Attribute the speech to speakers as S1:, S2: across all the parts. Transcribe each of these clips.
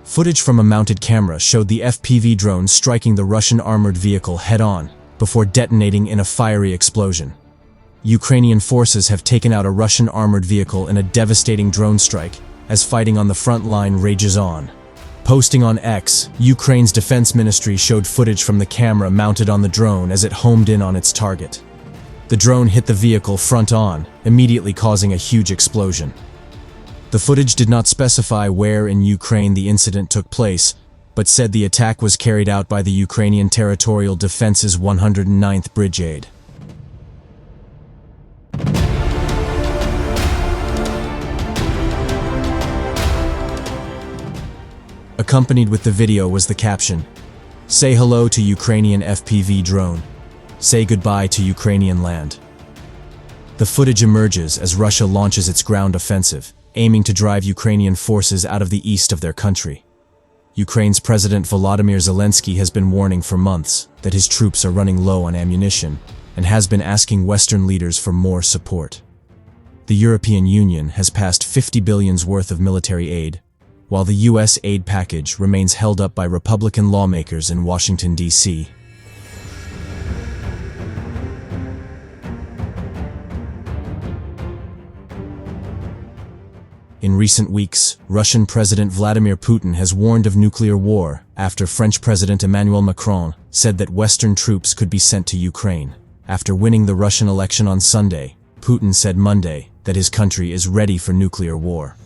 S1: Footage from a mounted camera showed the FPV drone striking the Russian armored vehicle head-on, before detonating in a fiery explosion. Ukrainian forces have taken out a Russian armored vehicle in a devastating drone strike, as fighting on the front line rages on. Posting on X, Ukraine's defense ministry showed footage from the camera mounted on the drone as it homed in on its target. The drone hit the vehicle front-on, immediately causing a huge explosion. The footage did not specify where in Ukraine the incident took place, but said the attack was carried out by the Ukrainian Territorial Defense's 109th Brigade. Accompanied with the video was the caption, "Say hello to Ukrainian FPV drone. Say goodbye to Ukrainian land." The footage emerges as Russia launches its ground offensive, aiming to drive Ukrainian forces out of the east of their country. Ukraine's President Volodymyr Zelensky has been warning for months that his troops are running low on ammunition and has been asking Western leaders for more support. The European Union has passed $50 billion worth of military aid, while the U.S. aid package remains held up by Republican lawmakers in Washington, D.C. In recent weeks, Russian President Vladimir Putin has warned of nuclear war after French President Emmanuel Macron said that Western troops could be sent to Ukraine. After winning the Russian election on Sunday, Putin said Monday that his country is ready for nuclear war.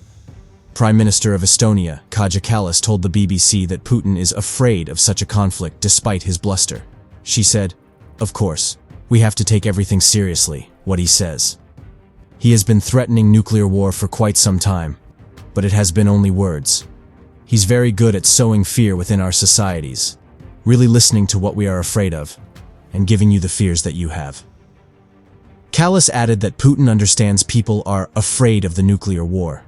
S1: Prime Minister of Estonia, Kaja Kallas, told the BBC that Putin is afraid of such a conflict despite his bluster. She said, "Of course, we have to take everything seriously, what he says. He has been threatening nuclear war for quite some time, but it has been only words. He's very good at sowing fear within our societies, really listening to what we are afraid of, and giving you the fears that you have." Kallas added that Putin understands people are afraid of the nuclear war.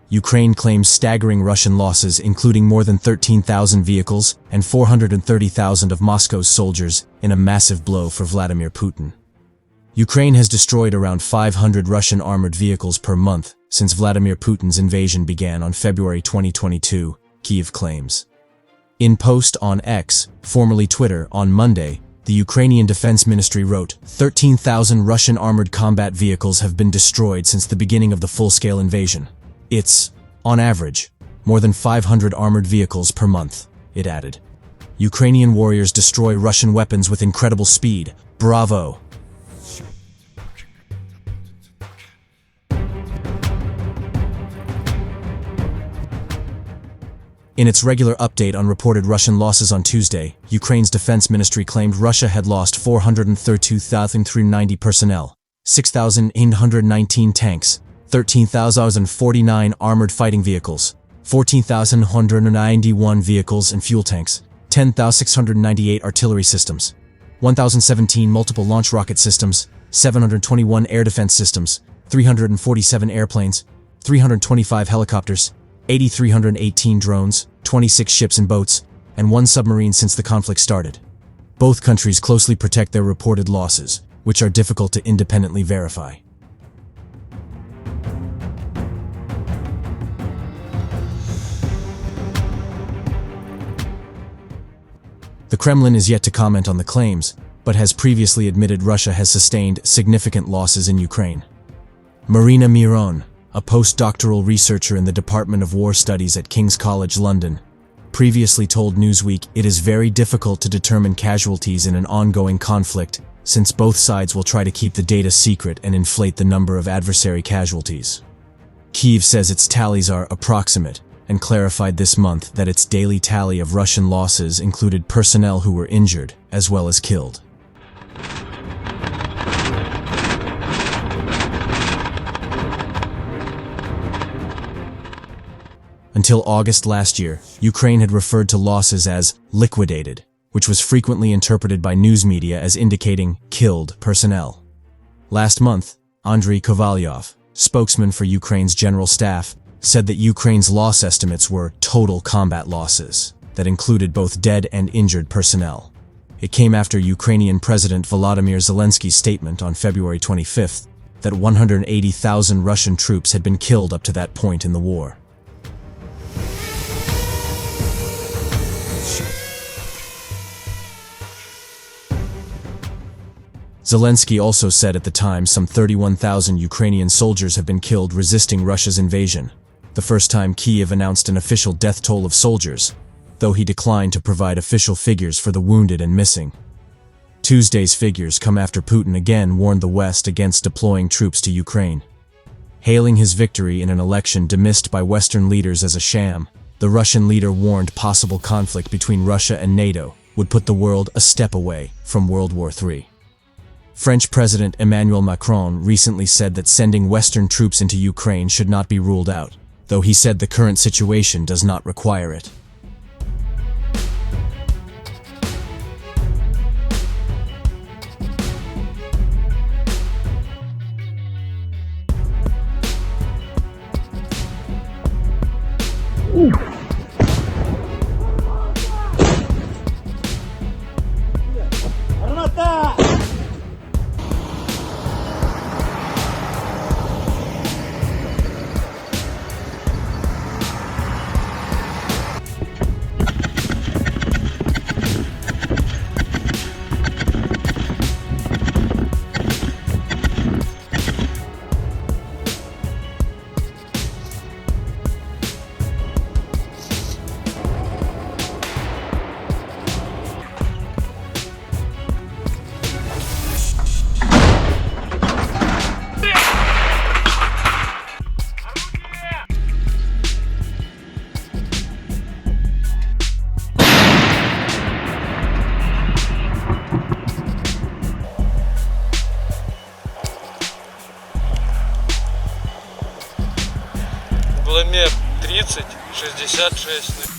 S1: Ukraine claims staggering Russian losses, including more than 13,000 vehicles and 430,000 of Moscow's soldiers, in a massive blow for Vladimir Putin. Ukraine has destroyed around 500 Russian armored vehicles per month since Vladimir Putin's invasion began on February 2022, Kyiv claims. In post on X, formerly Twitter, on Monday, the Ukrainian Defense Ministry wrote, 13,000 Russian armored combat vehicles have been destroyed since the beginning of the full-scale invasion. It's, on average, more than 500 armored vehicles per month, it added. Ukrainian warriors destroy Russian weapons with incredible speed. Bravo! In its regular update on reported Russian losses on Tuesday, Ukraine's defense ministry claimed Russia had lost 432,390 personnel, 6,819 tanks, 13,049 armored fighting vehicles, 14,191 vehicles and fuel tanks, 10,698 artillery systems, 1,017 multiple launch rocket systems, 721 air defense systems, 347 airplanes, 325 helicopters, 8,318 drones, 26 ships and boats, and 1 submarine since the conflict started. Both countries closely protect their reported losses, which are difficult to independently verify. The Kremlin is yet to comment on the claims, but has previously admitted Russia has sustained significant losses in Ukraine. Marina Miron, a postdoctoral researcher in the Department of War Studies at King's College London, previously told Newsweek it is very difficult to determine casualties in an ongoing conflict, since both sides will try to keep the data secret and inflate the number of adversary casualties. Kyiv says its tallies are approximate, and clarified this month that its daily tally of Russian losses included personnel who were injured, as well as killed. Until August last year, Ukraine had referred to losses as liquidated, which was frequently interpreted by news media as indicating killed personnel. Last month, Andriy Kovalyov, spokesman for Ukraine's general staff, said that Ukraine's loss estimates were total combat losses that included both dead and injured personnel. It came after Ukrainian President Volodymyr Zelensky's statement on February 25th that 180,000 Russian troops had been killed up to that point in the war. Zelensky also said at the time some 31,000 Ukrainian soldiers have been killed resisting Russia's invasion, the first time Kyiv announced an official death toll of soldiers, though he declined to provide official figures for the wounded and missing. Tuesday's figures come after Putin again warned the West against deploying troops to Ukraine. Hailing his victory in an election dismissed by Western leaders as a sham, the Russian leader warned possible conflict between Russia and NATO would put the world a step away from World War III. French President Emmanuel Macron recently said that sending Western troops into Ukraine should not be ruled out, though he said the current situation does not require it.
S2: Километр 30, 66.